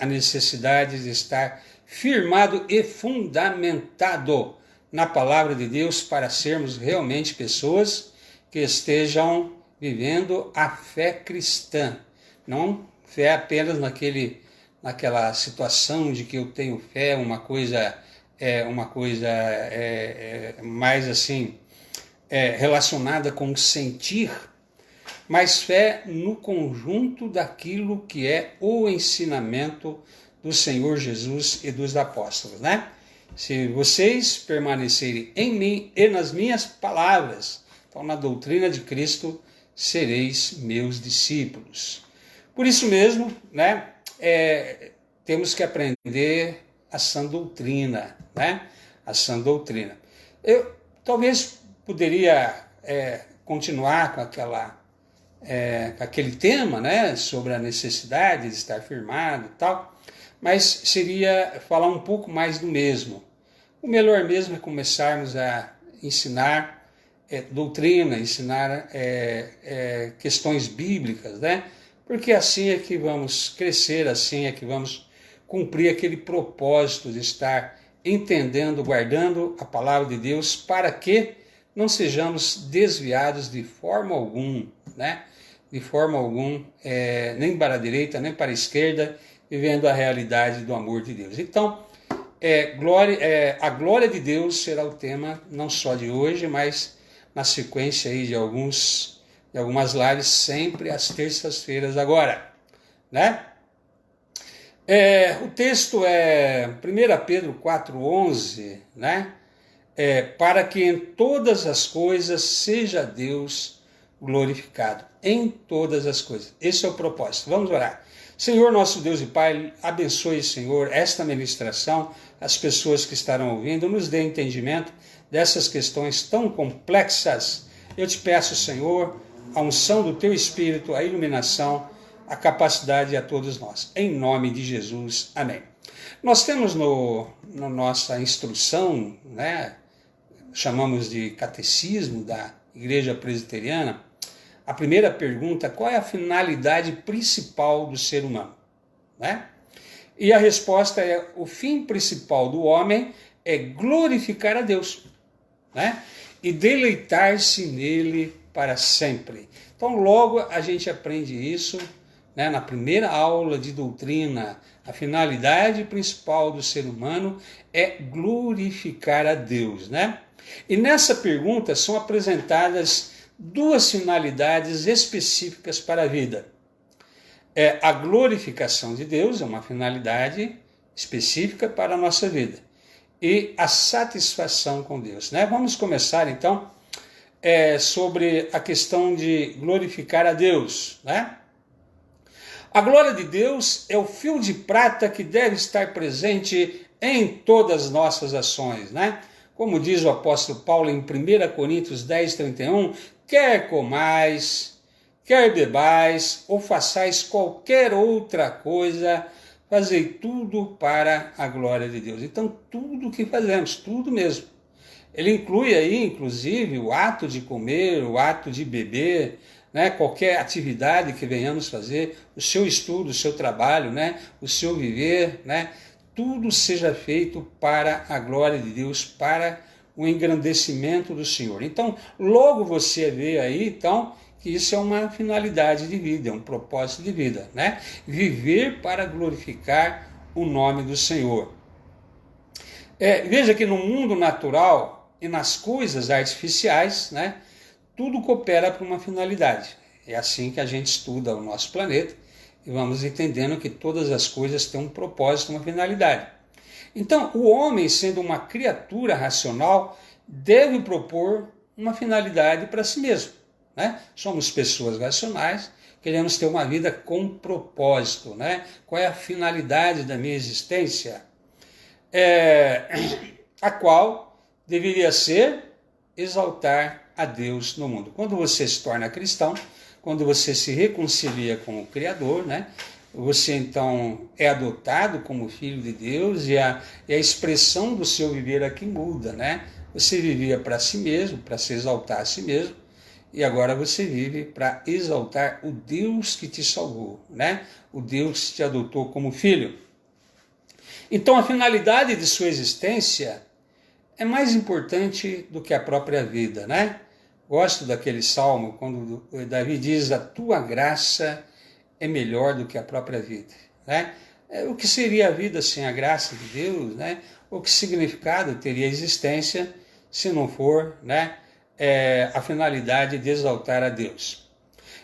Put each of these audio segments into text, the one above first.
a necessidade de estar firmado e fundamentado na palavra de Deus para sermos realmente pessoas que estejam vivendo a fé cristã. Não fé apenas naquela situação de que eu tenho fé, uma coisa mais assim, relacionada com sentir, mas fé no conjunto daquilo que é o ensinamento do Senhor Jesus e dos apóstolos, né? Se vocês permanecerem em mim e nas minhas palavras, então na doutrina de Cristo sereis meus discípulos. Por isso mesmo, né, temos que aprender a sã doutrina, né? A sã doutrina. Eu talvez poderia continuar com aquele tema, né, sobre a necessidade de estar firmado e tal, mas seria falar um pouco mais do mesmo. O melhor mesmo é começarmos a ensinar doutrina, ensinar questões bíblicas, né? Porque assim é que vamos crescer, assim é que vamos cumprir aquele propósito de estar entendendo, guardando a palavra de Deus, para que não sejamos desviados de forma alguma, né? De forma alguma, nem para a direita, nem para a esquerda, vivendo a realidade do amor de Deus. Então, a glória de Deus será o tema não só de hoje, mas na sequência aí de algumas lives, sempre às terças-feiras agora, né? O texto é 1 Pedro 4,11, né? Para que em todas as coisas seja Deus glorificado. Em todas as coisas. Esse é o propósito. Vamos orar. Senhor, nosso Deus e Pai, abençoe, Senhor, esta ministração, as pessoas que estarão ouvindo, nos dê entendimento dessas questões tão complexas. Eu te peço, Senhor, a unção do Teu Espírito, a iluminação, a capacidade a todos nós. Em nome de Jesus. Amém. Nós temos na nossa instrução, né, chamamos de catecismo da Igreja Presbiteriana, a primeira pergunta: qual é a finalidade principal do ser humano? Né? E a resposta é: o fim principal do homem é glorificar a Deus, né? E deleitar-se nele para sempre. Então logo a gente aprende isso, né, na primeira aula de doutrina. A finalidade principal do ser humano é glorificar a Deus, né? E nessa pergunta são apresentadas duas finalidades específicas para a vida. A glorificação de Deus é uma finalidade específica para a nossa vida. E a satisfação com Deus, né? Vamos começar então sobre a questão de glorificar a Deus, né? A glória de Deus é o fio de prata que deve estar presente em todas as nossas ações, né? Como diz o apóstolo Paulo em 1 Coríntios 10:31, quer comais, quer bebais, ou façais qualquer outra coisa, fazei tudo para a glória de Deus. Então, tudo que fazemos, tudo mesmo. Ele inclui aí, inclusive, o ato de comer, o ato de beber, né? Qualquer atividade que venhamos fazer, o seu estudo, o seu trabalho, né? O seu viver, né? Tudo seja feito para a glória de Deus, para o engrandecimento do Senhor. Então, logo você vê aí, então, que isso é uma finalidade de vida, é um propósito de vida, né? Viver para glorificar o nome do Senhor. Veja que no mundo natural e nas coisas artificiais, né, tudo coopera para uma finalidade. É assim que a gente estuda o nosso planeta e vamos entendendo que todas as coisas têm um propósito, uma finalidade. Então, o homem, sendo uma criatura racional, deve propor uma finalidade para si mesmo, né? Somos pessoas racionais, queremos ter uma vida com propósito, né? Qual é a finalidade da minha existência? A qual deveria ser exaltar a Deus no mundo. Quando você se torna cristão, quando você se reconcilia com o Criador, né? Você então é adotado como filho de Deus e a expressão do seu viver aqui muda, né? Você vivia para si mesmo, para se exaltar a si mesmo, e agora você vive para exaltar o Deus que te salvou, né? O Deus que te adotou como filho. Então a finalidade de sua existência é mais importante do que a própria vida, né? Gosto daquele salmo quando Davi diz: a tua graça é melhor do que a própria vida, né? O que seria a vida sem a graça de Deus, né? O que significado teria a existência se não for, né, a finalidade de exaltar a Deus?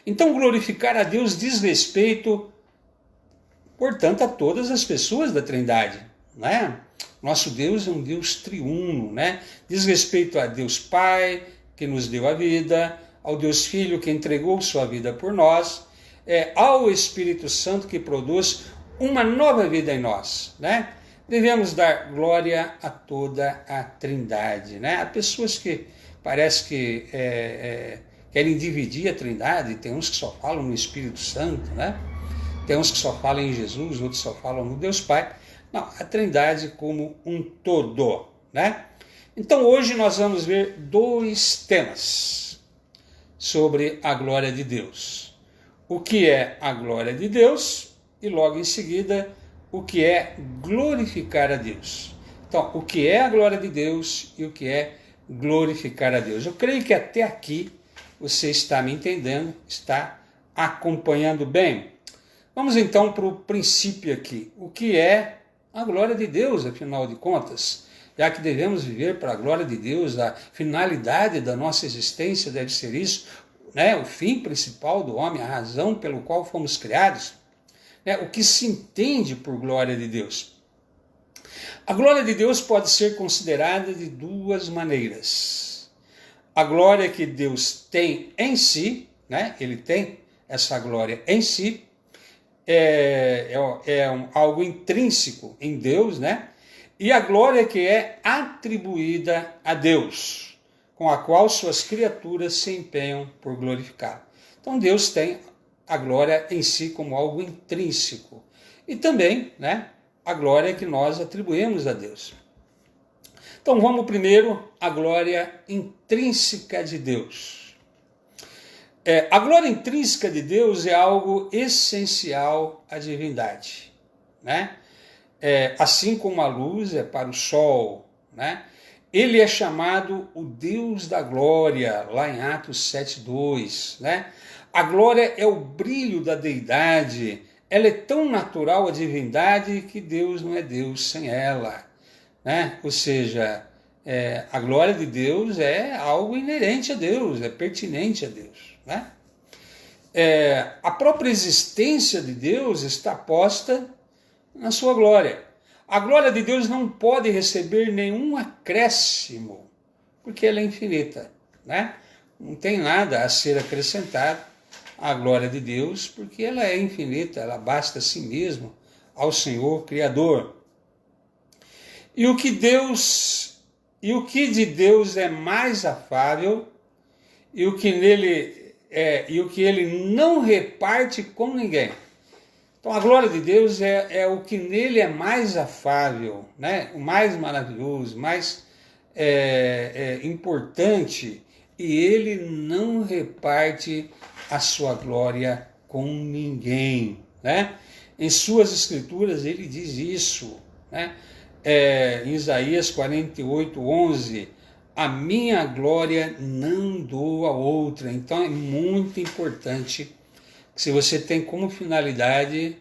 Então, glorificar a Deus diz respeito, portanto, a todas as pessoas da Trindade, né? Nosso Deus é um Deus triuno, né? Diz respeito a Deus Pai, que nos deu a vida, ao Deus Filho, que entregou sua vida por nós, ao Espírito Santo, que produz uma nova vida em nós, né? Devemos dar glória a toda a Trindade, né? Há pessoas que parece que querem dividir a Trindade, tem uns que só falam no Espírito Santo, né? Tem uns que só falam em Jesus, outros só falam no Deus Pai. Não, a Trindade como um todo, né? Então hoje nós vamos ver 2 temas sobre a glória de Deus. O que é a glória de Deus e logo em seguida o que é glorificar a Deus. Então, o que é a glória de Deus e o que é glorificar a Deus. Eu creio que até aqui você está me entendendo, está acompanhando bem. Vamos então para o princípio aqui. O que é a glória de Deus, afinal de contas? Já que devemos viver para a glória de Deus, a finalidade da nossa existência deve ser isso, né? O fim principal do homem, a razão pelo qual fomos criados. O que se entende por glória de Deus? A glória de Deus pode ser considerada de 2 maneiras. A glória que Deus tem em si, né? Ele tem essa glória em si, algo intrínseco em Deus, né? E a glória que é atribuída a Deus, com a qual suas criaturas se empenham por glorificar. Então Deus tem a glória em si como algo intrínseco. E também, né, a glória que nós atribuímos a Deus. Então vamos primeiro à glória intrínseca de Deus. A glória intrínseca de Deus é algo essencial à divindade, né? Assim como a luz é para o sol, né? Ele é chamado o Deus da glória, lá em Atos 7:2, né? A glória é o brilho da deidade, ela é tão natural à divindade que Deus não é Deus sem ela, né? Ou seja, a glória de Deus é algo inerente a Deus, é pertinente a Deus, né? A própria existência de Deus está posta na sua glória. A glória de Deus não pode receber nenhum acréscimo, porque ela é infinita, né? Não tem nada a ser acrescentado à glória de Deus, porque ela é infinita, ela basta a si mesmo, ao Senhor Criador. E o que de Deus é mais afável, e o que ele não reparte com ninguém. Então a glória de Deus é o que nele é mais afável, né? O mais maravilhoso, mais importante, e ele não reparte a sua glória com ninguém, né? Em suas escrituras ele diz isso, né? Em Isaías 48:11, a minha glória não dou a outra. Então é muito importante que, se você tem como finalidade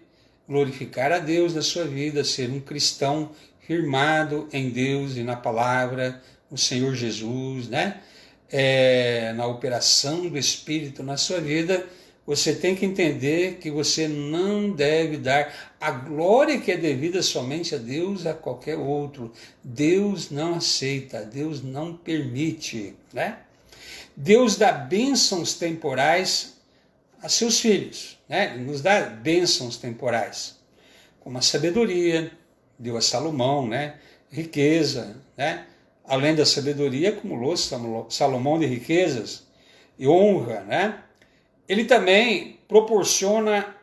glorificar a Deus na sua vida, ser um cristão firmado em Deus e na palavra, no Senhor Jesus, né? Na operação do Espírito na sua vida, você tem que entender que você não deve dar a glória que é devida somente a Deus a qualquer outro. Deus não aceita, Deus não permite, né? Deus dá bênçãos temporais a seus filhos, né? Ele nos dá bênçãos temporais, como a sabedoria, deu a Salomão, né? Riqueza, né? Além da sabedoria, acumulou Salomão de riquezas e honra, né? Ele também proporciona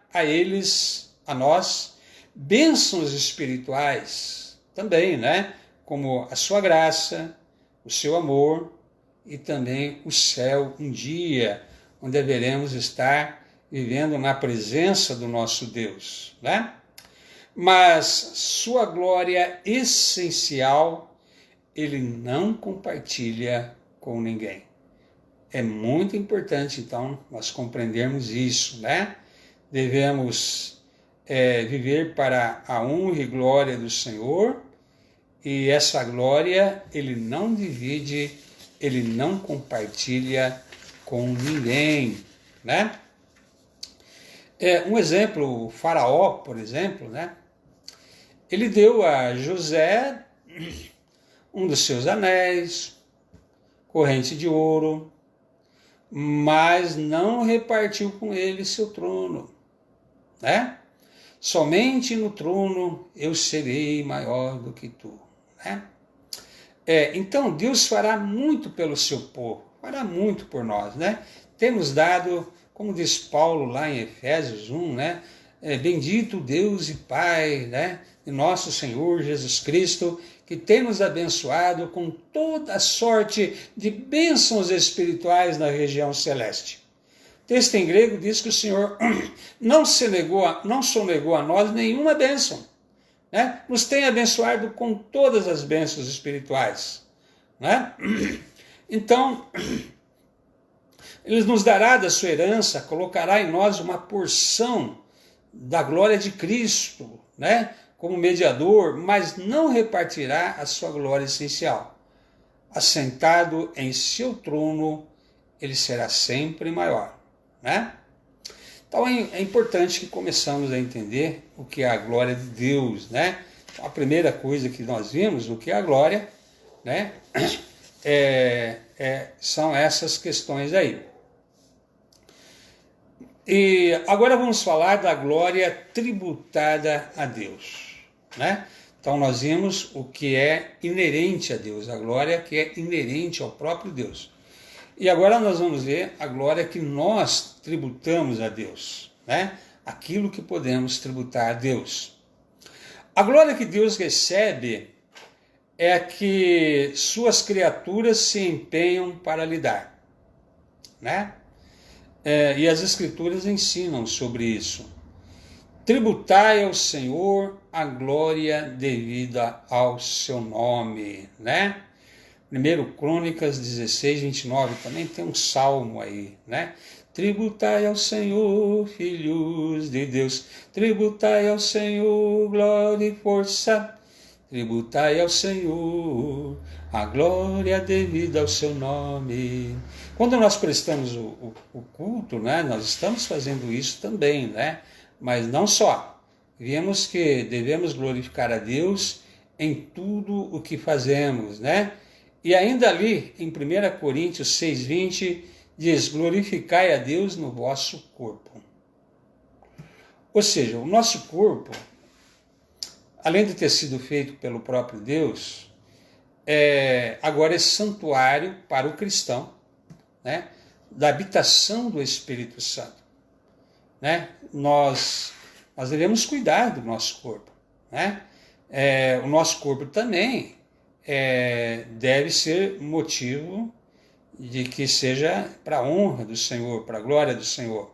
a nós, bênçãos espirituais também, né? Como a sua graça, o seu amor, e também o céu um dia, onde haveremos estar vivendo na presença do nosso Deus, né? Mas sua glória essencial ele não compartilha com ninguém. É muito importante, então, nós compreendermos isso, né? Devemos viver para a honra e glória do Senhor, e essa glória ele não divide, ele não compartilha com ninguém, né? Um exemplo, o Faraó, por exemplo, né? Ele deu a José um dos seus anéis, corrente de ouro, mas não repartiu com ele seu trono, né? Somente no trono eu serei maior do que tu, né? Então Deus fará muito pelo seu povo, fará muito por nós, né? Tem nos dado, como diz Paulo lá em Efésios 1, né? Bendito Deus e Pai, né? De nosso Senhor Jesus Cristo, que tem nos abençoado com toda sorte de bênçãos espirituais na região celeste. O texto em grego diz que o Senhor não sonegou a nós nenhuma bênção, né? Nos tem abençoado com todas as bênçãos espirituais, né? Então, ele nos dará da sua herança, colocará em nós uma porção da glória de Cristo, né? Como mediador, mas não repartirá a sua glória essencial. Assentado em seu trono, ele será sempre maior, né? Então é importante que começamos a entender o que é a glória de Deus, né? Então, a primeira coisa que nós vimos, o que é a glória, né? São essas questões aí. E agora vamos falar da glória tributada a Deus, né? Então nós vimos o que é inerente a Deus, a glória que é inerente ao próprio Deus. E agora nós vamos ver a glória que nós tributamos a Deus, né? Aquilo que podemos tributar a Deus. A glória que Deus recebe é a que suas criaturas se empenham para lhe dar, né? E as Escrituras ensinam sobre isso. Tributai ao Senhor a glória devida ao seu nome, né? 1 Crônicas 16, 29, também tem um salmo aí, né? Tributai ao Senhor, filhos de Deus, tributai ao Senhor glória e força, tributai ao Senhor a glória devida ao seu nome. Quando nós prestamos o culto, né, nós estamos fazendo isso também, né? Mas não só. Vemos que devemos glorificar a Deus em tudo o que fazemos, né? E ainda ali, em 1 Coríntios 6,20, diz, glorificai a Deus no vosso corpo. Ou seja, o nosso corpo, além de ter sido feito pelo próprio Deus, agora é santuário para o cristão, né? Da habitação do Espírito Santo, né? Nós devemos cuidar do nosso corpo, né? O nosso corpo também deve ser motivo de que seja para a honra do Senhor, para a glória do Senhor.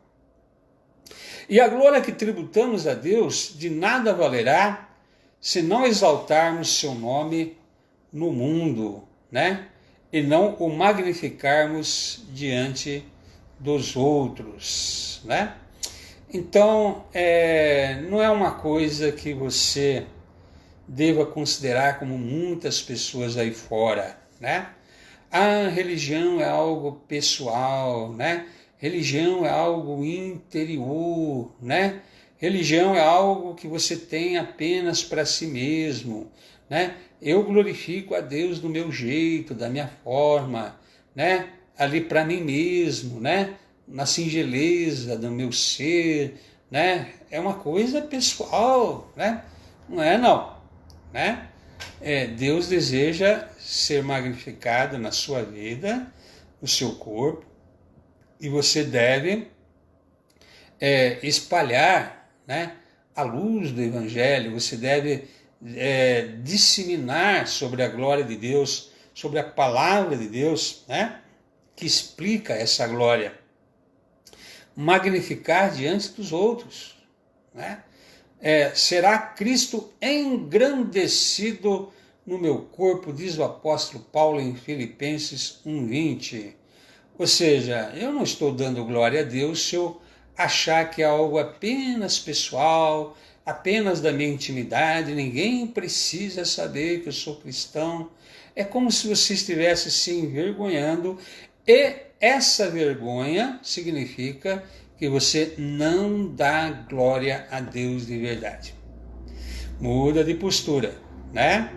E a glória que tributamos a Deus de nada valerá se não exaltarmos seu nome no mundo, né? E não o magnificarmos diante dos outros, né? Então, não é uma coisa que você deva considerar como muitas pessoas aí fora, né? A religião é algo pessoal, né? Religião é algo interior, né? Religião é algo que você tem apenas para si mesmo, né? Eu glorifico a Deus do meu jeito, da minha forma, né? Ali para mim mesmo, né? Na singeleza do meu ser, né? É uma coisa pessoal, né? Não é não, né? Deus deseja ser magnificado na sua vida, no seu corpo, e você deve espalhar, né, a luz do Evangelho, você deve disseminar sobre a glória de Deus, sobre a palavra de Deus, né, que explica essa glória. Magnificar diante dos outros, né? Será Cristo engrandecido no meu corpo, diz o apóstolo Paulo em Filipenses 1:20. Ou seja, eu não estou dando glória a Deus se eu achar que é algo apenas pessoal, apenas da minha intimidade, ninguém precisa saber que eu sou cristão. É como se você estivesse se envergonhando, e essa vergonha significa que você não dá glória a Deus de verdade. Muda de postura, né?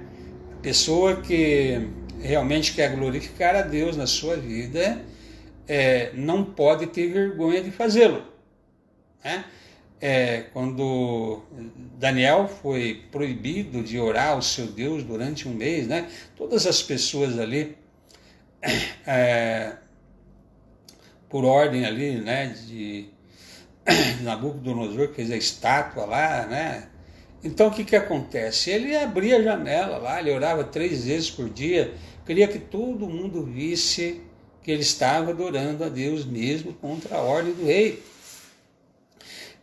A pessoa que realmente quer glorificar a Deus na sua vida não pode ter vergonha de fazê-lo, né? Quando Daniel foi proibido de orar ao seu Deus durante um mês, né? Todas as pessoas ali, por ordem ali, né, de Nabucodonosor, que fez a estátua lá, né? Então o que acontece? Ele abria a janela lá, ele orava 3 vezes por dia, queria que todo mundo visse que ele estava adorando a Deus mesmo contra a ordem do rei.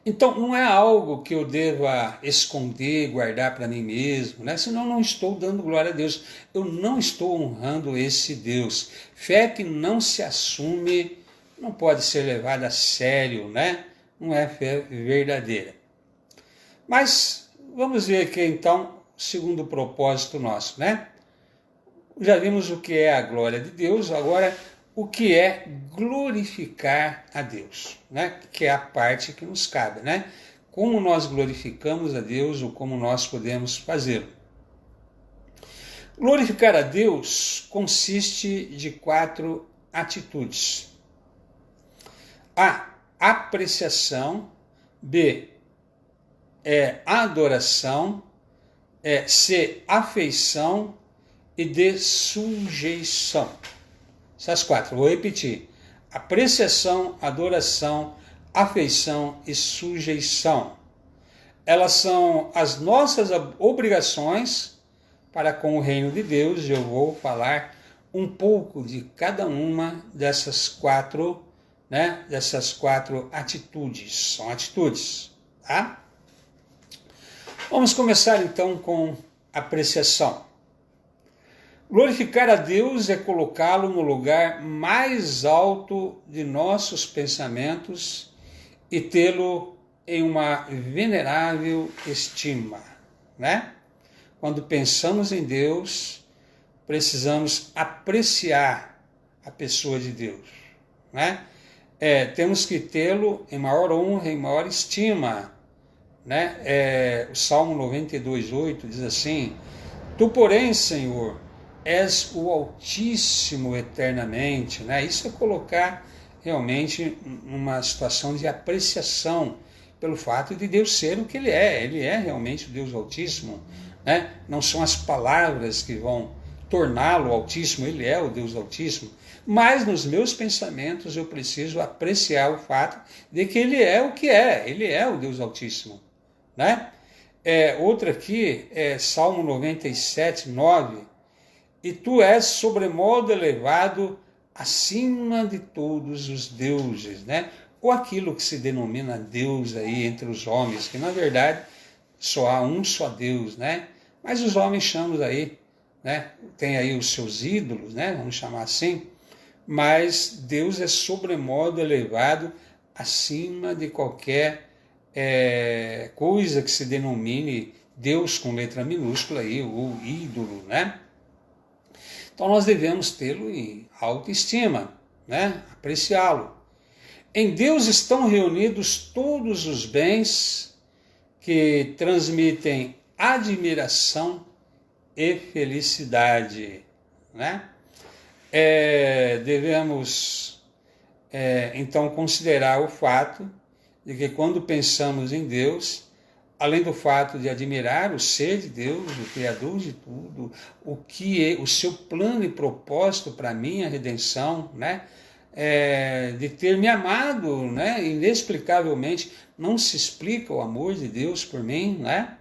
Então não é algo que eu deva esconder, guardar para mim mesmo, né? Senão eu não estou dando glória a Deus, eu não estou honrando esse Deus. Fé que não se assume não pode ser levada a sério, né? Não é fé verdadeira. Mas vamos ver aqui então o segundo propósito nosso, né? Já vimos o que é a glória de Deus, agora o que é glorificar a Deus, né? Que é a parte que nos cabe, né? Como nós glorificamos a Deus ou como nós podemos fazê-lo. Glorificar a Deus consiste de 4 atitudes. A, apreciação. B, adoração. C, afeição. E D, sujeição. Essas 4, vou repetir. Apreciação, adoração, afeição e sujeição. Elas são as nossas obrigações para com o reino de Deus. Eu vou falar um pouco de cada uma dessas 4, né? Dessas 4 atitudes. São atitudes, tá? Vamos começar então com apreciação. Glorificar a Deus é colocá-lo no lugar mais alto de nossos pensamentos e tê-lo em uma venerável estima, né? Quando pensamos em Deus, precisamos apreciar a pessoa de Deus, né? Temos que tê-lo em maior honra, em maior estima, né? O Salmo 92:8 diz assim: Tu, porém, Senhor, és o Altíssimo eternamente, né? Isso é colocar realmente numa situação de apreciação pelo fato de Deus ser o que Ele é realmente o Deus Altíssimo, né? Não são as palavras que vão torná-lo Altíssimo, Ele é o Deus Altíssimo, mas nos meus pensamentos eu preciso apreciar o fato de que Ele é o que Ele é o Deus Altíssimo, né? Outra aqui é Salmo 97:9. E tu és sobremodo elevado acima de todos os deuses, né? Ou aquilo que se denomina Deus aí entre os homens, que na verdade só há um só Deus, né? Mas os homens chamam aí, né? Tem aí os seus ídolos, né? Vamos chamar assim. Mas Deus é sobremodo elevado acima de qualquer coisa que se denomine Deus com letra minúscula aí, ou ídolo, né? Então nós devemos tê-lo em autoestima, né? Apreciá-lo. Em Deus estão reunidos todos os bens que transmitem admiração e felicidade, né? Devemos então considerar o fato de que quando pensamos em Deus, além do fato de admirar o ser de Deus, o Criador de tudo, o que é o seu plano e propósito para a minha redenção, né? De ter me amado, né? Inexplicavelmente, não se explica o amor de Deus por mim, né?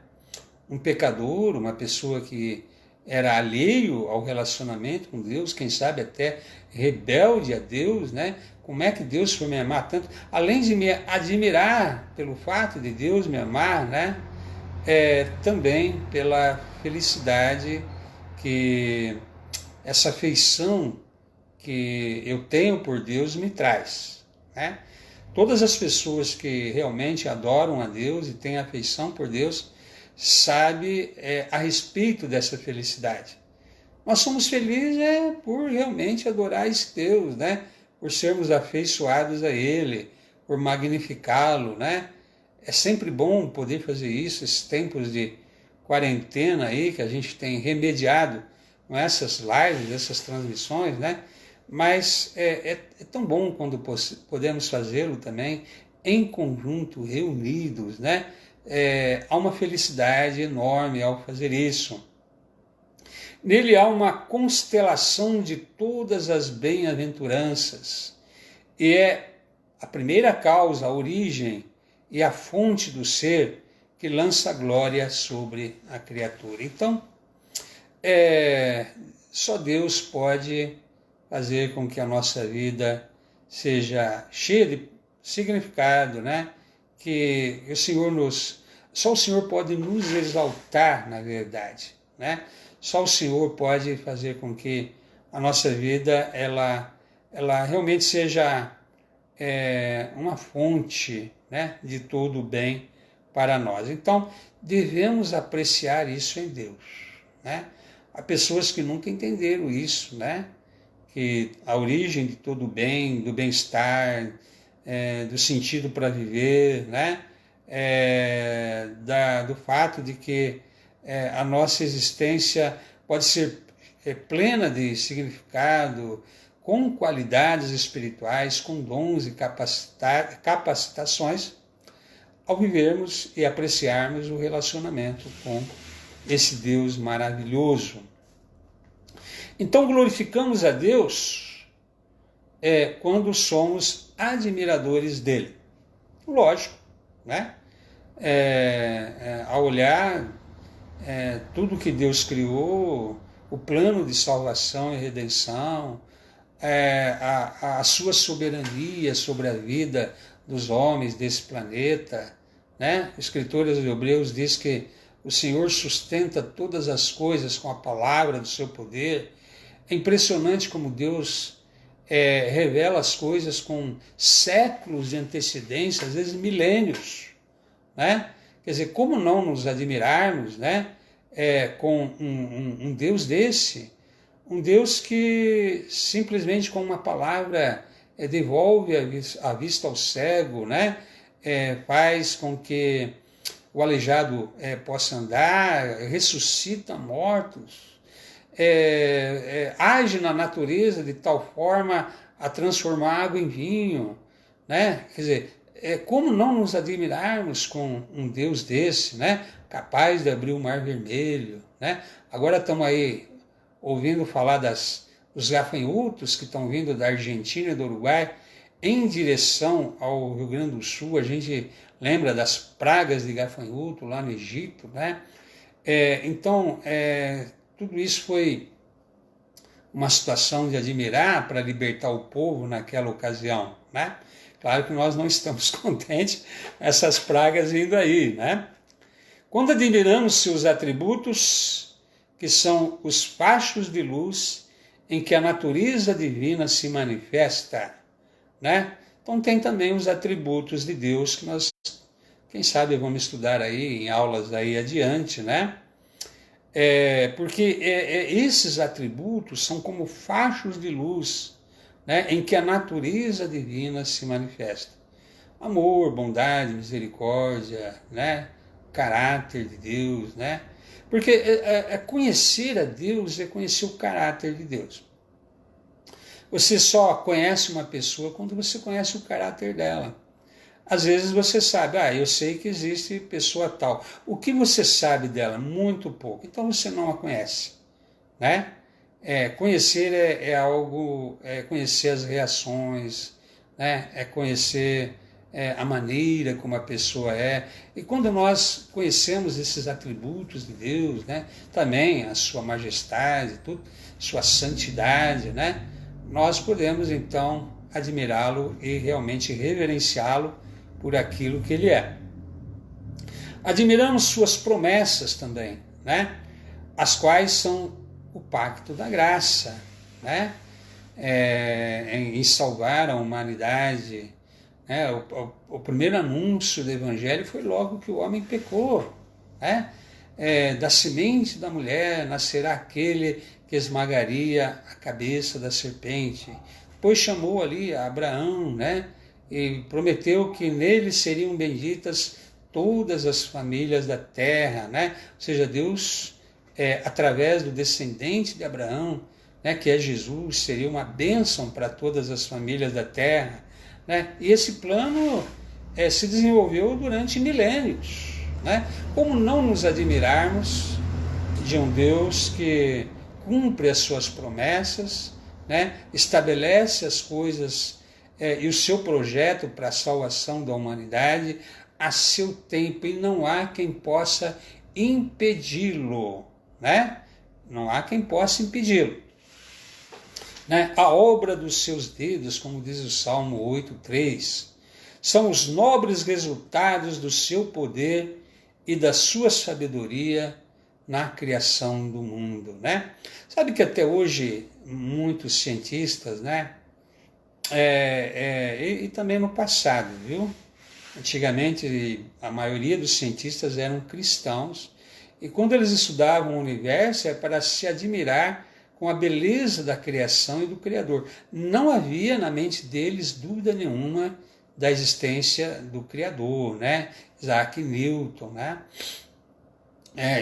Um pecador, uma pessoa que era alheio ao relacionamento com Deus, quem sabe até rebelde a Deus, né? Como é que Deus foi me amar tanto? Além de me admirar pelo fato de Deus me amar, né? Também pela felicidade que essa afeição que eu tenho por Deus me traz, né? Todas as pessoas que realmente adoram a Deus e têm afeição por Deus sabem a respeito dessa felicidade. Nós somos felizes por realmente adorar esse Deus, né? Por sermos afeiçoados a Ele, por magnificá-lo, né? É sempre bom poder fazer isso, esses tempos de quarentena aí, que a gente tem remediado com essas lives, essas transmissões, né? Mas é tão bom quando podemos fazê-lo também em conjunto, reunidos, né? Há uma felicidade enorme ao fazer isso. Nele há uma constelação de todas as bem-aventuranças, e é a primeira causa, a origem e a fonte do ser que lança glória sobre a criatura. Então, só Deus pode fazer com que a nossa vida seja cheia de significado, né? Que o Senhor só o Senhor pode nos exaltar, na verdade, né? Só o Senhor pode fazer com que a nossa vida ela realmente seja uma fonte, né, de todo o bem para nós. Então, devemos apreciar isso em Deus, né? Há pessoas que nunca entenderam isso, né? Que a origem de todo o bem, do bem-estar, do sentido para viver, né? Do fato de que a nossa existência pode ser plena de significado, com qualidades espirituais, com dons e capacitações, ao vivermos e apreciarmos o relacionamento com esse Deus maravilhoso. Então glorificamos a Deus quando somos admiradores dele. Lógico, né? Ao olhar tudo que Deus criou, o plano de salvação e redenção, a sua soberania sobre a vida dos homens desse planeta, né? O escritor dos Hebreus diz que o Senhor sustenta todas as coisas com a palavra do seu poder. É impressionante como Deus revela as coisas com séculos de antecedência, às vezes milênios, né? Quer dizer, como não nos admirarmos, né? Com um Deus desse, um Deus que simplesmente com uma palavra devolve a vista ao cego, né? Faz com que o aleijado possa andar, ressuscita mortos, age na natureza de tal forma a transformar água em vinho, né? Quer dizer, como não nos admirarmos com um Deus desse, né? Capaz de abrir o Mar Vermelho, né? Agora estamos aí ouvindo falar dos gafanhotos que estão vindo da Argentina e do Uruguai em direção ao Rio Grande do Sul. A gente lembra das pragas de gafanhoto lá no Egito, né? Então, tudo isso foi uma situação de admirar para libertar o povo naquela ocasião, né? Claro que nós não estamos contentes com essas pragas vindo aí, né? Quando admiramos seus atributos, que são os fachos de luz em que a natureza divina se manifesta, né? Então tem também os atributos de Deus que nós, quem sabe, vamos estudar aí em aulas aí adiante, né? Porque esses atributos são como fachos de luz, né, em que a natureza divina se manifesta. Amor, bondade, misericórdia, né, caráter de Deus, né? Porque conhecer a Deus é conhecer o caráter de Deus. Você só conhece uma pessoa quando você conhece o caráter dela. Às vezes você sabe, eu sei que existe pessoa tal. O que você sabe dela? Muito pouco. Então você não a conhece, né? Conhecer é algo, conhecer as reações, né? É conhecer a maneira como a pessoa é. E quando nós conhecemos esses atributos de Deus, né, também a sua majestade, tudo, sua santidade, né, nós podemos então admirá-lo e realmente reverenciá-lo por aquilo que ele é. Admiramos suas promessas também, né, as quais são o pacto da graça, né, em salvar a humanidade. O primeiro anúncio do Evangelho foi logo que o homem pecou. Né? Da semente da mulher nascerá aquele que esmagaria a cabeça da serpente. Depois chamou ali a Abraão, né? E prometeu que nele seriam benditas todas as famílias da terra. Né? Ou seja, Deus, através do descendente de Abraão, né, que é Jesus, seria uma bênção para todas as famílias da terra. Né? E esse plano se desenvolveu durante milênios. Né? Como não nos admirarmos de um Deus que cumpre as suas promessas, né? Estabelece as coisas e o seu projeto para a salvação da humanidade a seu tempo, e não há quem possa impedi-lo. Né? Não há quem possa impedi-lo. Né? A obra dos seus dedos, como diz o Salmo 8,3, são os nobres resultados do seu poder e da sua sabedoria na criação do mundo. Né? Sabe que até hoje muitos cientistas, né? E também no passado, viu? Antigamente a maioria dos cientistas eram cristãos, e quando eles estudavam o universo era para se admirar com a beleza da criação e do Criador. Não havia na mente deles dúvida nenhuma da existência do Criador, né? Isaac Newton, né?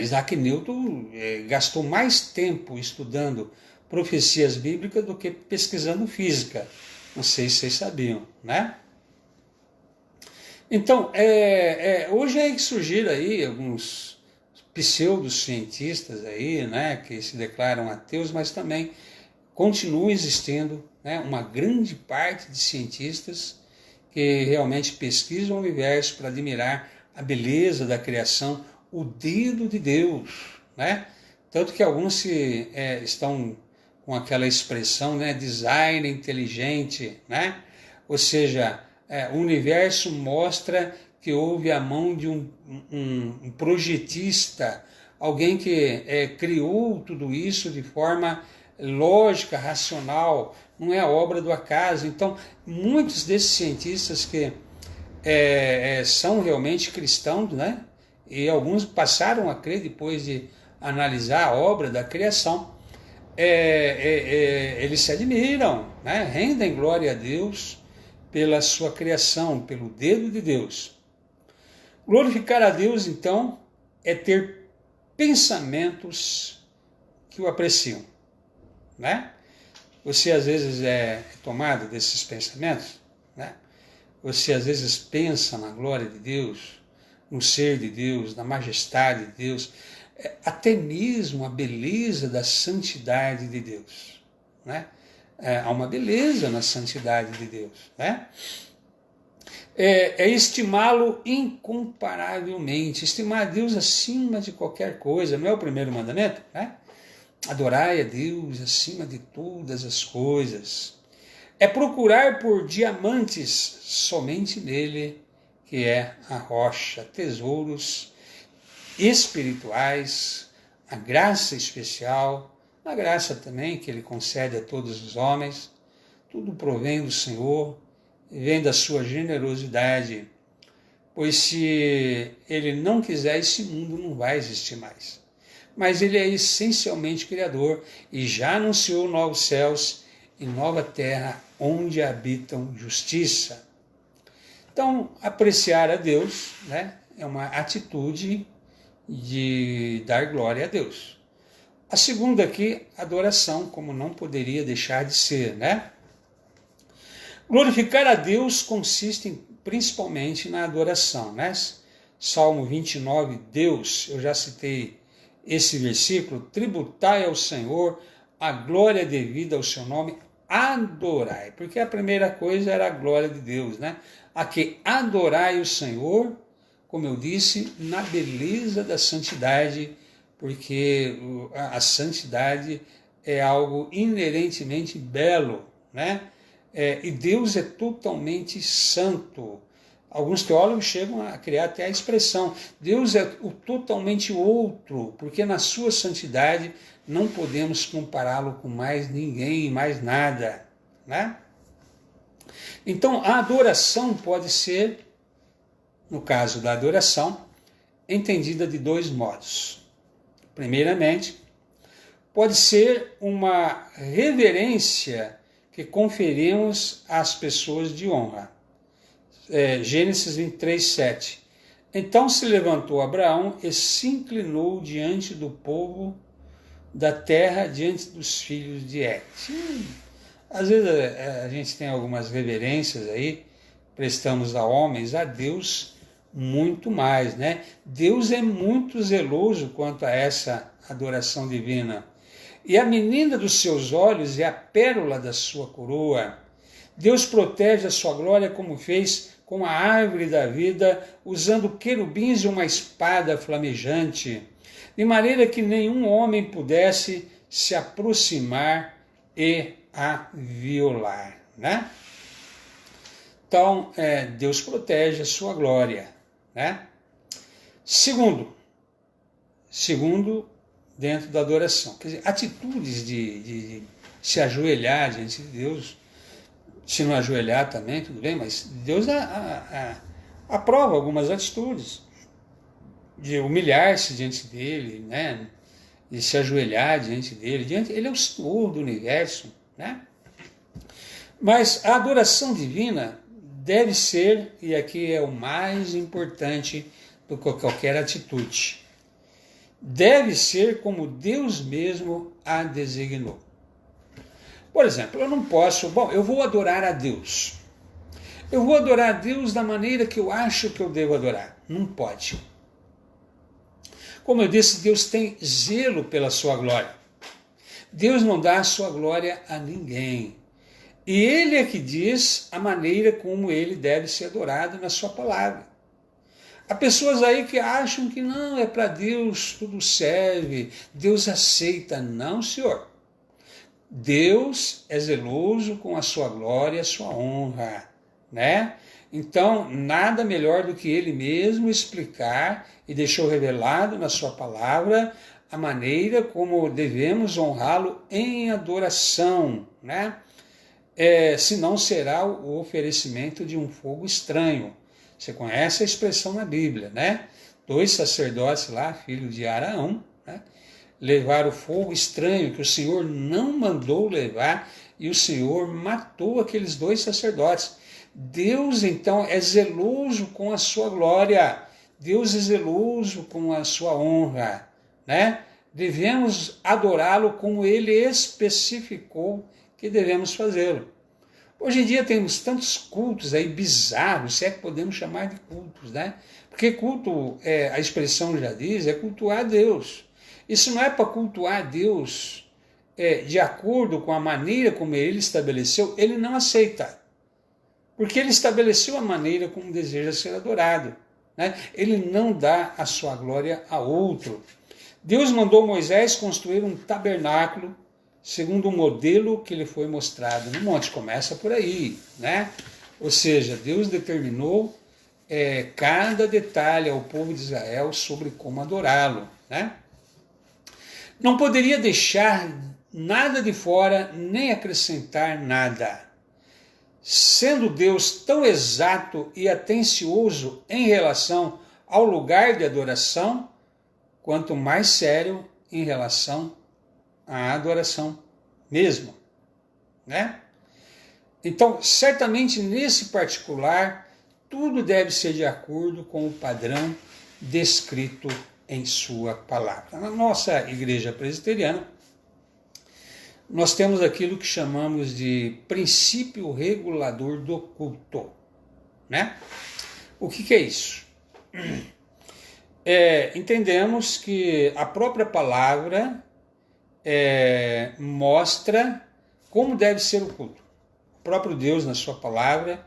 Isaac Newton gastou mais tempo estudando profecias bíblicas do que pesquisando física. Não sei se vocês sabiam, né? Então, hoje é que surgiram aí alguns pseudocientistas aí, né, que se declaram ateus, mas também continua existindo, né, uma grande parte de cientistas que realmente pesquisam o universo para admirar a beleza da criação, o dedo de Deus, né? Tanto que alguns estão com aquela expressão, né, design inteligente, né? Ou seja, o universo mostra que houve a mão de um projetista, alguém que criou tudo isso de forma lógica, racional, não é a obra do acaso. Então, muitos desses cientistas que são realmente cristãos, né? E alguns passaram a crer depois de analisar a obra da criação, eles se admiram, né? Rendem glória a Deus pela sua criação, pelo dedo de Deus. Glorificar a Deus, então, é ter pensamentos que o apreciam. Né? Você às vezes é tomado desses pensamentos, né? Você às vezes pensa na glória de Deus, no ser de Deus, na majestade de Deus, até mesmo a beleza da santidade de Deus. Né? Há uma beleza na santidade de Deus. Né? Estimá-lo incomparavelmente, estimar a Deus acima de qualquer coisa, não é o primeiro mandamento? Né? Adorai a Deus acima de todas as coisas. É procurar por diamantes somente nele, que é a rocha, tesouros espirituais, a graça especial, a graça também que ele concede a todos os homens. Tudo provém do Senhor, vem da sua generosidade, pois se ele não quiser, esse mundo não vai existir mais. Mas ele é essencialmente criador e já anunciou novos céus e nova terra onde habitam justiça. Então, apreciar a Deus, né, é uma atitude de dar glória a Deus. A segunda aqui, adoração, como não poderia deixar de ser, né? Glorificar a Deus consiste principalmente na adoração, né? Salmo 29, Deus, eu já citei esse versículo, tributai ao Senhor a glória devida ao seu nome, adorai, porque a primeira coisa era a glória de Deus, né? a que adorai o Senhor, como eu disse, na beleza da santidade, porque a santidade é algo inerentemente belo, né? E Deus é totalmente santo. Alguns teólogos chegam a criar até a expressão: Deus é o totalmente outro, porque na sua santidade não podemos compará-lo com mais ninguém, mais nada, né? Então a adoração pode ser, no caso da adoração, entendida de dois modos. Primeiramente, pode ser uma reverência que conferimos às pessoas de honra. Gênesis 23, 7. Então se levantou Abraão e se inclinou diante do povo da terra, diante dos filhos de Het. Às vezes a gente tem algumas reverências aí, prestamos a homens, a Deus muito mais, né? Deus é muito zeloso quanto a essa adoração divina. E a menina dos seus olhos é a pérola da sua coroa. Deus protege a sua glória como fez com a árvore da vida, usando querubins e uma espada flamejante, de maneira que nenhum homem pudesse se aproximar e a violar, né? Então, Deus protege a sua glória, né? Segundo, dentro da adoração, quer dizer, atitudes de se ajoelhar diante de Deus. Se não ajoelhar também, tudo bem, mas Deus aprova algumas atitudes de humilhar-se diante dele, né? De se ajoelhar diante dele. Ele é o Senhor do universo, né? Mas a adoração divina deve ser, e aqui é o mais importante do que qualquer atitude, deve ser como Deus mesmo a designou. Por exemplo, eu não posso, eu vou adorar a Deus. Eu vou adorar a Deus da maneira que eu acho que eu devo adorar. Não pode. Como eu disse, Deus tem zelo pela sua glória. Deus não dá a sua glória a ninguém. E Ele é que diz a maneira como Ele deve ser adorado na sua palavra. Há pessoas aí que acham que não, é para Deus, tudo serve, Deus aceita. Não, senhor. Deus é zeloso com a sua glória e a sua honra, né? Então, nada melhor do que Ele mesmo explicar e deixou revelado na sua palavra a maneira como devemos honrá-lo em adoração, né? Senão será o oferecimento de um fogo estranho. Você conhece a expressão na Bíblia, né? 2 sacerdotes lá, filhos de Araão, né? Levaram fogo estranho que o Senhor não mandou levar e o Senhor matou aqueles 2 sacerdotes. Deus, então, é zeloso com a sua glória. Deus é zeloso com a sua honra, né? Devemos adorá-lo como Ele especificou que devemos fazê-lo. Hoje em dia temos tantos cultos aí bizarros, se é que podemos chamar de cultos, né? Porque culto, a expressão já diz, é cultuar a Deus. Isso não é para cultuar a Deus de acordo com a maneira como Ele estabeleceu, Ele não aceita. Porque Ele estabeleceu a maneira como deseja ser adorado, né? Ele não dá a sua glória a outro. Deus mandou Moisés construir um tabernáculo segundo o modelo que lhe foi mostrado no monte. Começa por aí, né? Ou seja, Deus determinou cada detalhe ao povo de Israel sobre como adorá-lo, né? Não poderia deixar nada de fora, nem acrescentar nada. Sendo Deus tão exato e atencioso em relação ao lugar de adoração, quanto mais sério em relação à adoração mesmo, né? Então, certamente nesse particular, tudo deve ser de acordo com o padrão descrito em sua palavra. Na nossa igreja presbiteriana, nós temos aquilo que chamamos de princípio regulador do culto, né? O que é isso? Entendemos que a própria palavra mostra como deve ser o culto. O próprio Deus, na sua palavra,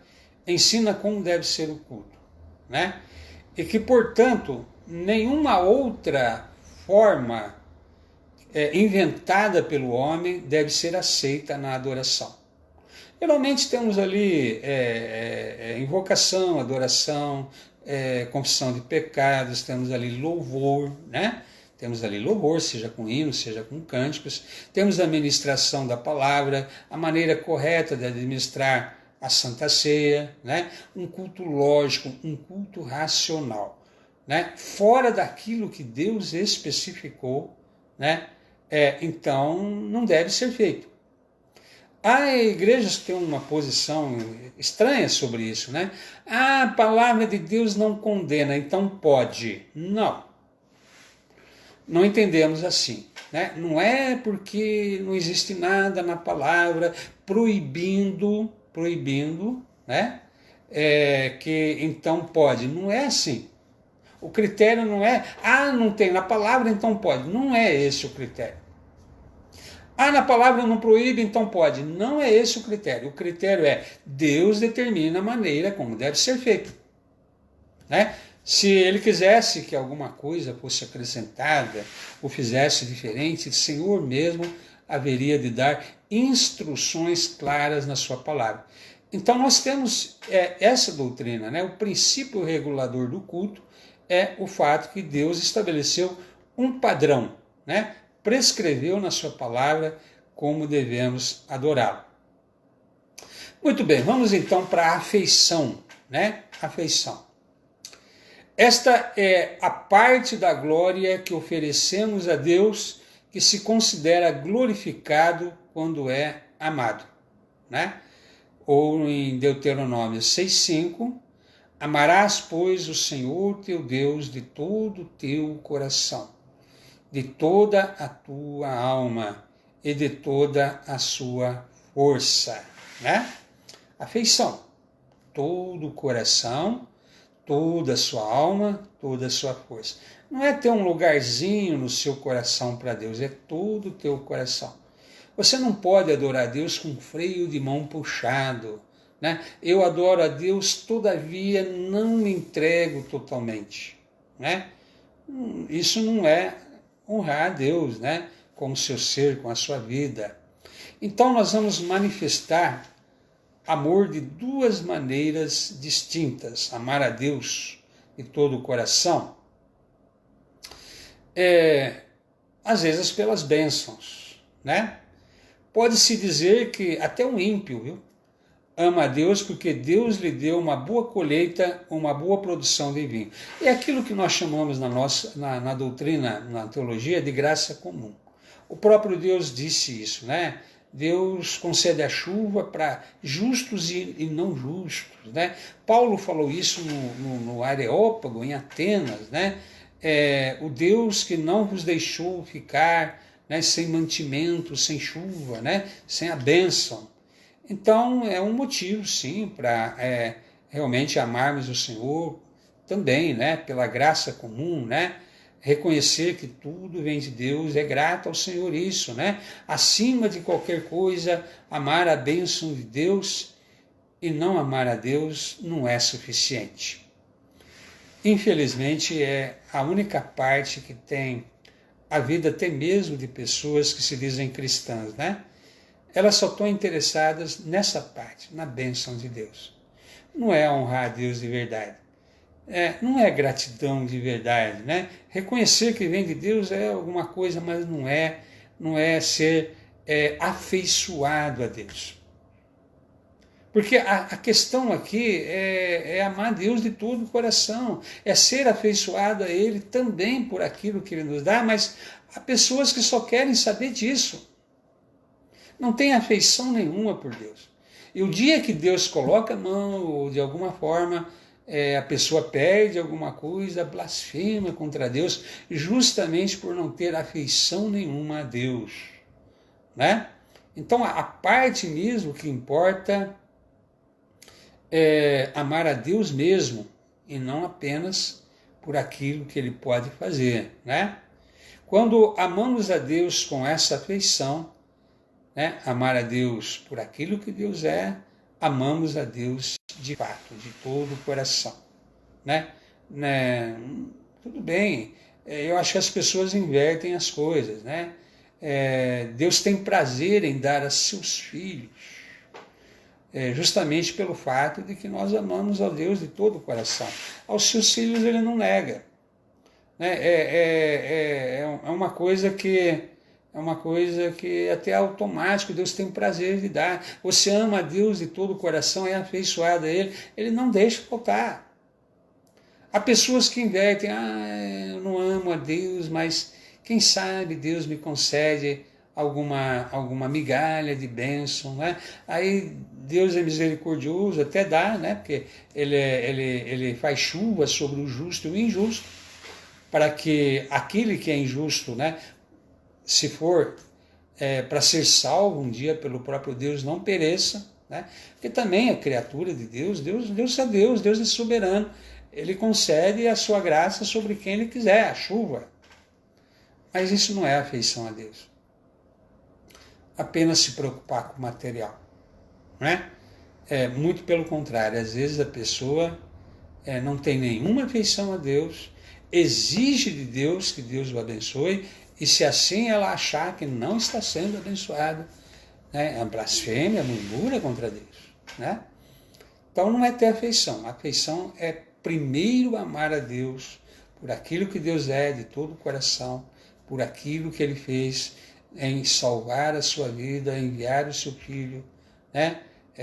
ensina como deve ser o culto, né? E que, portanto, nenhuma outra forma inventada pelo homem deve ser aceita na adoração. Geralmente temos ali invocação, adoração, confissão de pecados, temos ali louvor, né? Temos ali louvor, seja com hinos, seja com cânticos, temos a ministração da palavra, a maneira correta de administrar a Santa Ceia, né? Um culto lógico, um culto racional, né? Fora daquilo que Deus especificou, né? Então não deve ser feito. Há igrejas que têm uma posição estranha sobre isso, né? A palavra de Deus não condena, então pode. Não entendemos assim, né? Não é porque não existe nada na palavra proibindo, né? Que então pode. Não é assim. O critério não é, não tem na palavra, então pode. Não é esse o critério. Na palavra não proíbe, então pode. Não é esse o critério. O critério é Deus determina a maneira como deve ser feito, né? Se ele quisesse que alguma coisa fosse acrescentada ou fizesse diferente, o Senhor mesmo haveria de dar instruções claras na sua palavra. Então nós temos essa doutrina, né? O princípio regulador do culto é o fato que Deus estabeleceu um padrão, né? Prescreveu na sua palavra como devemos adorá-lo. Muito bem, vamos então para a afeição, né? Afeição. Esta é a parte da glória que oferecemos a Deus, que se considera glorificado quando é amado, né? Ou em Deuteronômio 6,5, amarás, pois, o Senhor teu Deus de todo o teu coração, de toda a tua alma e de toda a sua força, né? Afeição, todo o coração, toda a sua alma, toda a sua força. Não é ter um lugarzinho no seu coração para Deus, é todo o teu coração. Você não pode adorar a Deus com freio de mão puxado, né? Eu adoro a Deus, todavia não me entrego totalmente, né? Isso não é honrar a Deus, né? Com o seu ser, com a sua vida. Então nós vamos manifestar amor de duas maneiras distintas. Amar a Deus de todo o coração, às vezes pelas bênçãos, né? Pode-se dizer que até um ímpio, viu, ama a Deus porque Deus lhe deu uma boa colheita, uma boa produção de vinho. É aquilo que nós chamamos na doutrina, na teologia, de graça comum. O próprio Deus disse isso, né? Deus concede a chuva para justos e não justos, né? Paulo falou isso no Areópago, em Atenas, né? O Deus que não vos deixou ficar, né, sem mantimento, sem chuva, né, sem a bênção. Então é um motivo, sim, para realmente amarmos o Senhor também, né, pela graça comum, né? Reconhecer que tudo vem de Deus, é grato ao Senhor isso, né? Acima de qualquer coisa, amar a bênção de Deus e não amar a Deus não é suficiente. Infelizmente, é a única parte que tem a vida até mesmo de pessoas que se dizem cristãs, né? Elas só estão interessadas nessa parte, na bênção de Deus. Não é honrar a Deus de verdade. Não é gratidão de verdade, né? Reconhecer que vem de Deus é alguma coisa, mas não é ser afeiçoado a Deus. Porque a questão aqui é amar Deus de todo o coração, é ser afeiçoado a Ele também por aquilo que Ele nos dá, mas há pessoas que só querem saber disso. Não tem afeição nenhuma por Deus. E o dia que Deus coloca a mão, ou de alguma forma a pessoa perde alguma coisa, blasfema contra Deus, justamente por não ter afeição nenhuma a Deus, né? Então a parte mesmo que importa é amar a Deus mesmo, e não apenas por aquilo que Ele pode fazer, né? Quando amamos a Deus com essa afeição, né, amar a Deus por aquilo que Deus é, amamos a Deus de fato, de todo o coração, né? Tudo bem, eu acho que as pessoas invertem as coisas, né? Deus tem prazer em dar a seus filhos, justamente pelo fato de que nós amamos a Deus de todo o coração. Aos seus filhos ele não nega, né? É uma coisa que até automático Deus tem prazer de dar. Você ama a Deus de todo o coração, é afeiçoado a Ele não deixa faltar. Há pessoas que invertem, eu não amo a Deus, mas quem sabe Deus me concede alguma migalha de bênção, né? Aí Deus é misericordioso, até dá, né? Porque ele faz chuva sobre o justo e o injusto, para que aquele que é injusto, né, se for para ser salvo um dia pelo próprio Deus, não pereça, né? Porque também é criatura de Deus, Deus é soberano, Ele concede a sua graça sobre quem Ele quiser, a chuva. Mas isso não é afeição a Deus. Apenas se preocupar com o material, né? Muito pelo contrário, às vezes a pessoa não tem nenhuma afeição a Deus, exige de Deus que Deus o abençoe, e se assim ela achar que não está sendo abençoada, né, é blasfêmia, murmura contra Deus, né? Então não é ter afeição. A afeição é primeiro amar a Deus por aquilo que Deus é de todo o coração, por aquilo que Ele fez em salvar a sua vida, enviar o seu filho, né?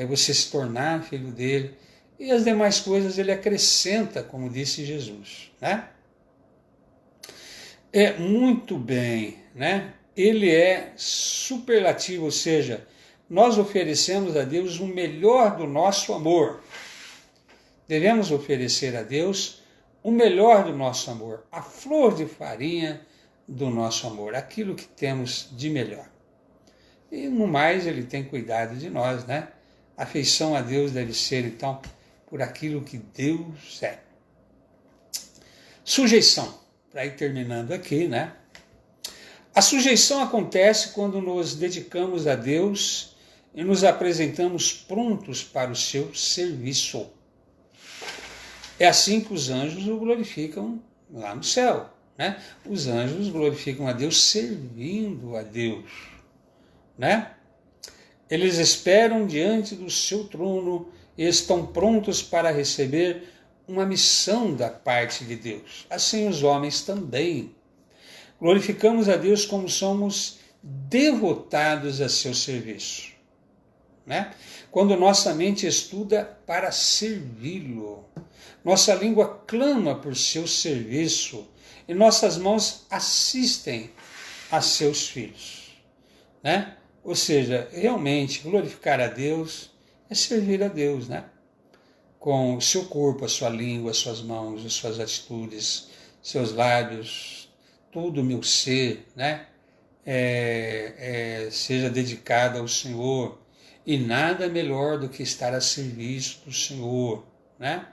Você se tornar filho dele, e as demais coisas Ele acrescenta, como disse Jesus, né? Muito bem, né? Ele é superlativo, ou seja, nós oferecemos a Deus o melhor do nosso amor. Devemos oferecer a Deus o melhor do nosso amor, a flor de farinha do nosso amor, aquilo que temos de melhor. E no mais, Ele tem cuidado de nós, né? A afeição a Deus deve ser, então, por aquilo que Deus é. Sujeição. Para ir terminando aqui, né? A sujeição acontece quando nos dedicamos a Deus e nos apresentamos prontos para o seu serviço. É assim que os anjos o glorificam lá no céu, né? Os anjos glorificam a Deus servindo a Deus, né? Eles esperam diante do seu trono e estão prontos para receber uma missão da parte de Deus. Assim os homens também. Glorificamos a Deus como somos devotados a seu serviço, né? Quando nossa mente estuda para servi-lo, nossa língua clama por seu serviço e nossas mãos assistem a seus filhos, né? Ou seja, realmente glorificar a Deus é servir a Deus, né? Com o seu corpo, a sua língua, as suas mãos, as suas atitudes, seus lábios, todo o meu ser, né? Seja dedicado ao Senhor, e nada melhor do que estar a serviço do Senhor, né?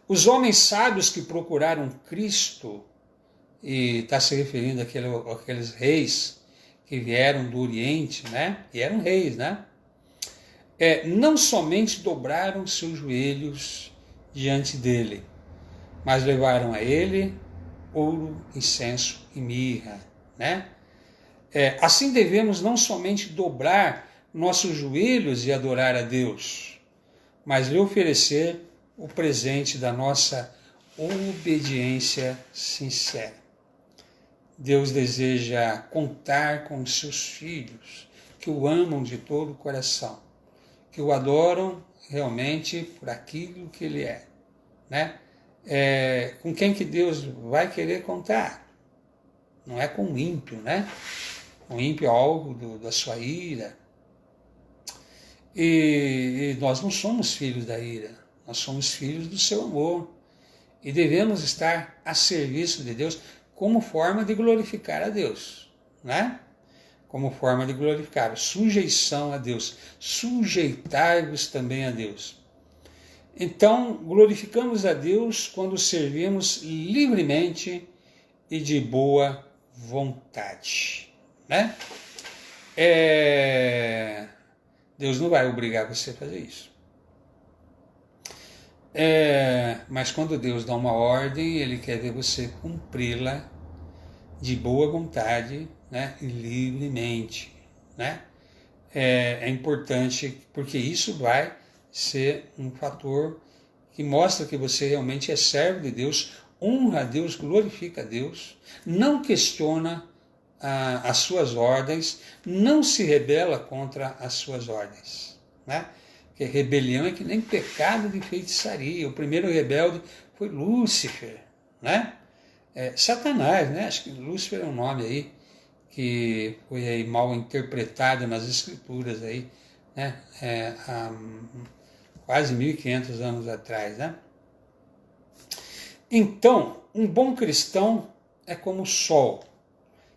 Os homens sábios que procuraram Cristo, e está se referindo àqueles reis que vieram do Oriente, né? E eram reis, né? Não somente dobraram seus joelhos diante dele, mas levaram a ele ouro, incenso e mirra, né? Assim devemos não somente dobrar nossos joelhos e adorar a Deus, mas lhe oferecer o presente da nossa obediência sincera. Deus deseja contar com os seus filhos, que o amam de todo o coração, que o adoram realmente por aquilo que Ele é, né? Com quem que Deus vai querer contar? Não é com o ímpio, né? O ímpio é alvo da sua ira. E nós não somos filhos da ira, nós somos filhos do seu amor. E devemos estar a serviço de Deus como forma de glorificar a Deus, né? Como forma de glorificar, sujeição a Deus, sujeitai-vos também a Deus. Então, glorificamos a Deus quando servimos livremente e de boa vontade, né? Deus não vai obrigar você a fazer isso. Mas quando Deus dá uma ordem, Ele quer ver você cumpri-la de boa vontade, né, e livremente, né? É importante, porque isso vai ser um fator que mostra que você realmente é servo de Deus, honra a Deus, glorifica a Deus, não questiona as suas ordens, não se rebela contra as suas ordens, né? Porque rebelião é que nem pecado de feitiçaria. O primeiro rebelde foi Lúcifer, né? Satanás, né? Acho que Lúcifer é um nome aí que foi aí mal interpretado nas escrituras aí, né? Há quase 1500 anos atrás, né? Então, um bom cristão é como o sol,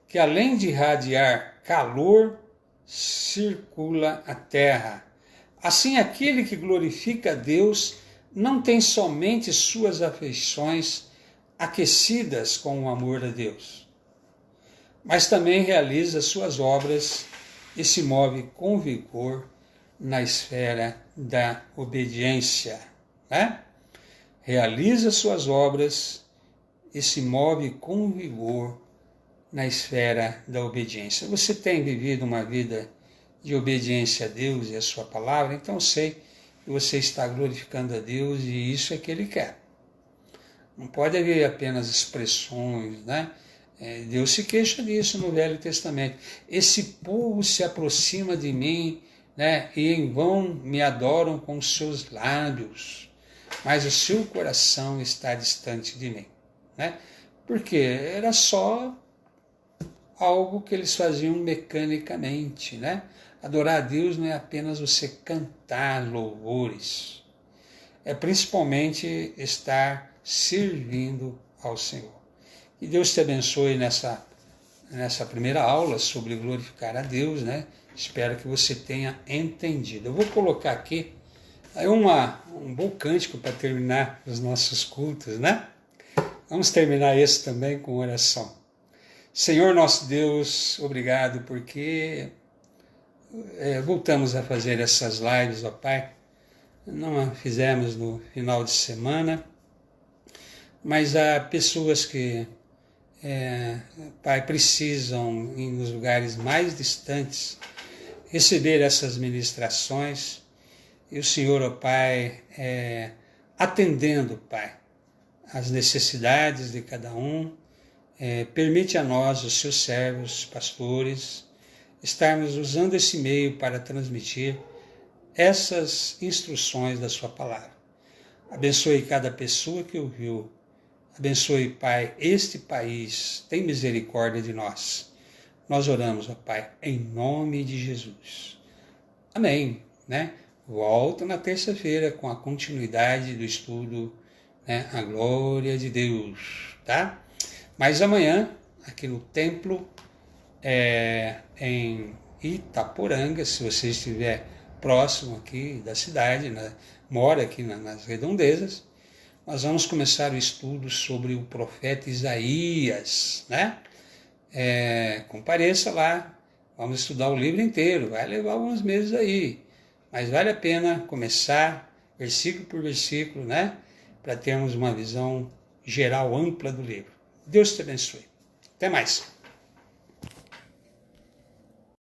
que além de irradiar calor, circula a terra. Assim, aquele que glorifica a Deus não tem somente suas afeições aquecidas com o amor a Deus, mas também realiza suas obras e se move com vigor na esfera da obediência, né? Realiza suas obras e se move com vigor na esfera da obediência. Você tem vivido uma vida de obediência a Deus e a sua palavra, então eu sei que você está glorificando a Deus e isso é que Ele quer. Não pode haver apenas expressões, né? Deus se queixa disso no Velho Testamento. Esse povo se aproxima de mim, né? E em vão me adoram com os seus lábios, mas o seu coração está distante de mim, né? Porque era só algo que eles faziam mecanicamente, né? Adorar a Deus não é apenas você cantar louvores, é principalmente estar servindo ao Senhor. Que Deus te abençoe nessa primeira aula sobre glorificar a Deus, né? Espero que você tenha entendido. Eu vou colocar aqui um bom cântico para terminar os nossos cultos, né? Vamos terminar esse também com oração. Senhor nosso Deus, obrigado porque voltamos a fazer essas lives, ó Pai. Não a fizemos no final de semana, mas há pessoas que, Pai, precisam, nos lugares mais distantes, receber essas ministrações. E o Senhor, ó Pai, atendendo, Pai, as necessidades de cada um, permite a nós, os seus servos, pastores, estarmos usando esse meio para transmitir essas instruções da sua palavra. Abençoe cada pessoa que ouviu. Abençoe, Pai, este país. Tem misericórdia de nós. Nós oramos, ó Pai, em nome de Jesus. Amém, né? Volto na terça-feira com a continuidade do estudo, né? A glória de Deus, tá? Mas amanhã, aqui no templo, em Itaporanga, se você estiver próximo aqui da cidade, né? Mora aqui nas redondezas, nós vamos começar o estudo sobre o profeta Isaías, né? Compareça lá, vamos estudar o livro inteiro, vai levar alguns meses aí, mas vale a pena começar versículo por versículo, né? Para termos uma visão geral, ampla do livro. Deus te abençoe. Até mais.